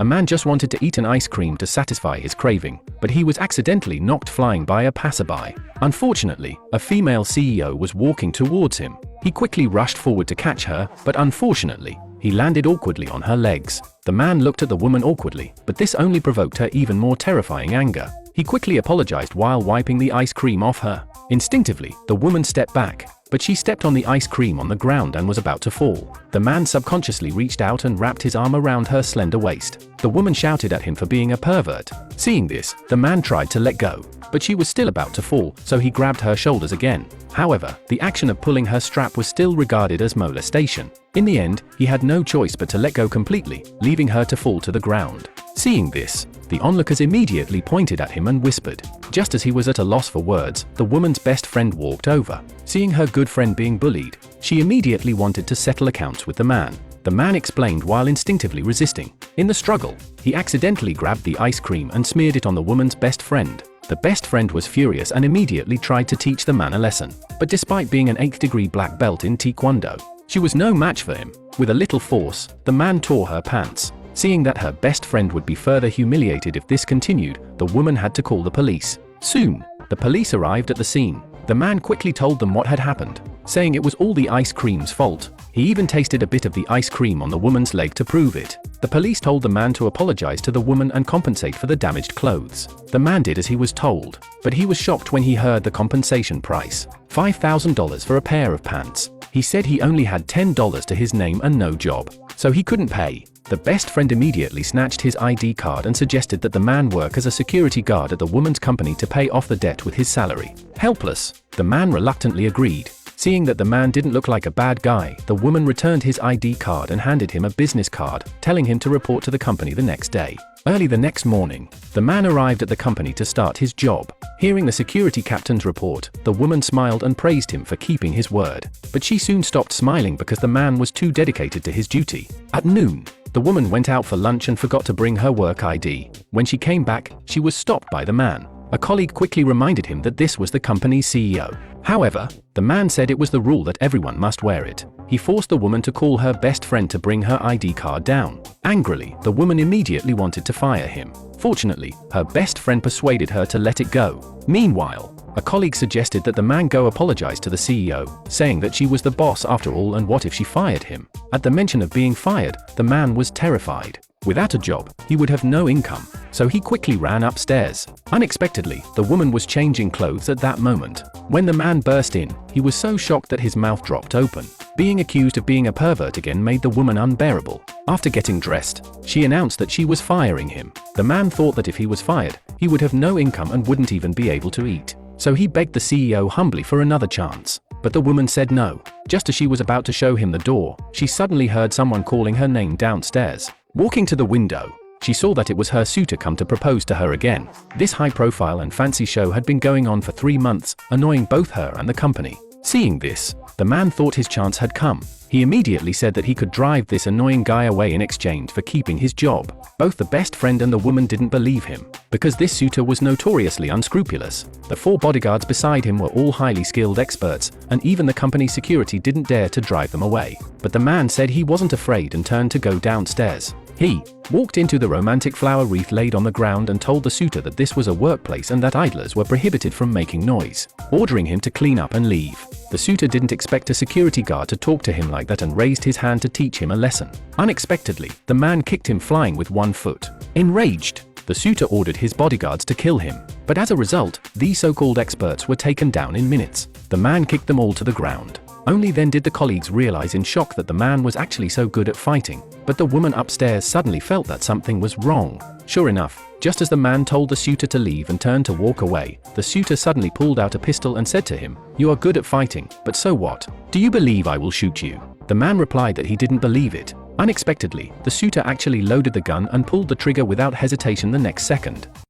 A man just wanted to eat an ice cream to satisfy his craving, but he was accidentally knocked flying by a passerby. Unfortunately, a female CEO was walking towards him. He quickly rushed forward to catch her, but unfortunately, he landed awkwardly on her legs. The man looked at the woman awkwardly, but this only provoked her even more terrifying anger. He quickly apologized while wiping the ice cream off her. Instinctively, the woman stepped back, but she stepped on the ice cream on the ground and was about to fall. The man subconsciously reached out and wrapped his arm around her slender waist. The woman shouted at him for being a pervert. Seeing this, the man tried to let go, but she was still about to fall, so he grabbed her shoulders again. However, the action of pulling her strap was still regarded as molestation. In the end, he had no choice but to let go completely, leaving her to fall to the ground. Seeing this, the onlookers immediately pointed at him and whispered. Just as he was at a loss for words, the woman's best friend walked over. Seeing her good friend being bullied, she immediately wanted to settle accounts with the man. The man explained while instinctively resisting. In the struggle, he accidentally grabbed the ice cream and smeared it on the woman's best friend. The best friend was furious and immediately tried to teach the man a lesson. But despite being an 8th degree black belt in Taekwondo, she was no match for him. With a little force, the man tore her pants. Seeing that her best friend would be further humiliated if this continued, the woman had to call the police. Soon, the police arrived at the scene. The man quickly told them what had happened, saying it was all the ice cream's fault. He even tasted a bit of the ice cream on the woman's leg to prove it. The police told the man to apologize to the woman and compensate for the damaged clothes. The man did as he was told, but he was shocked when he heard the compensation price: $5,000 for a pair of pants. He said he only had $10 to his name and no job, so he couldn't pay. The best friend immediately snatched his ID card and suggested that the man work as a security guard at the woman's company to pay off the debt with his salary. Helpless, the man reluctantly agreed. Seeing that the man didn't look like a bad guy, the woman returned his ID card and handed him a business card, telling him to report to the company the next day. Early the next morning, the man arrived at the company to start his job. Hearing the security captain's report, the woman smiled and praised him for keeping his word. But she soon stopped smiling because the man was too dedicated to his duty. At noon, the woman went out for lunch and forgot to bring her work ID. When she came back, she was stopped by the man. A colleague quickly reminded him that this was the company's CEO. However, the man said it was the rule that everyone must wear it. He forced the woman to call her best friend to bring her ID card down. Angrily, the woman immediately wanted to fire him. Fortunately, her best friend persuaded her to let it go. Meanwhile, a colleague suggested that the man go apologize to the CEO, saying that she was the boss after all and what if she fired him. At the mention of being fired, the man was terrified. Without a job, he would have no income, so he quickly ran upstairs. Unexpectedly, the woman was changing clothes at that moment. When the man burst in, he was so shocked that his mouth dropped open. Being accused of being a pervert again made the woman unbearable. After getting dressed, she announced that she was firing him. The man thought that if he was fired, he would have no income and wouldn't even be able to eat. So he begged the CEO humbly for another chance. But the woman said no. Just as she was about to show him the door, she suddenly heard someone calling her name downstairs. Walking to the window, she saw that it was her suitor come to propose to her again. This high-profile and fancy show had been going on for 3 months, annoying both her and the company. Seeing this, the man thought his chance had come. He immediately said that he could drive this annoying guy away in exchange for keeping his job. Both the best friend and the woman didn't believe him, because this suitor was notoriously unscrupulous. The 4 bodyguards beside him were all highly skilled experts, and even the company security didn't dare to drive them away. But the man said he wasn't afraid and turned to go downstairs. He walked into the romantic flower wreath laid on the ground and told the suitor that this was a workplace and that idlers were prohibited from making noise, ordering him to clean up and leave. The suitor didn't expect a security guard to talk to him like that and raised his hand to teach him a lesson. Unexpectedly, the man kicked him flying with 1 foot. Enraged, the suitor ordered his bodyguards to kill him. But as a result, these so-called experts were taken down in minutes. The man kicked them all to the ground. Only then did the colleagues realize in shock that the man was actually so good at fighting. But the woman upstairs suddenly felt that something was wrong. Sure enough, just as the man told the suitor to leave and turned to walk away, the suitor suddenly pulled out a pistol and said to him, "You are good at fighting, but so what? Do you believe I will shoot you?" The man replied that he didn't believe it. Unexpectedly, the suitor actually loaded the gun and pulled the trigger without hesitation the next second.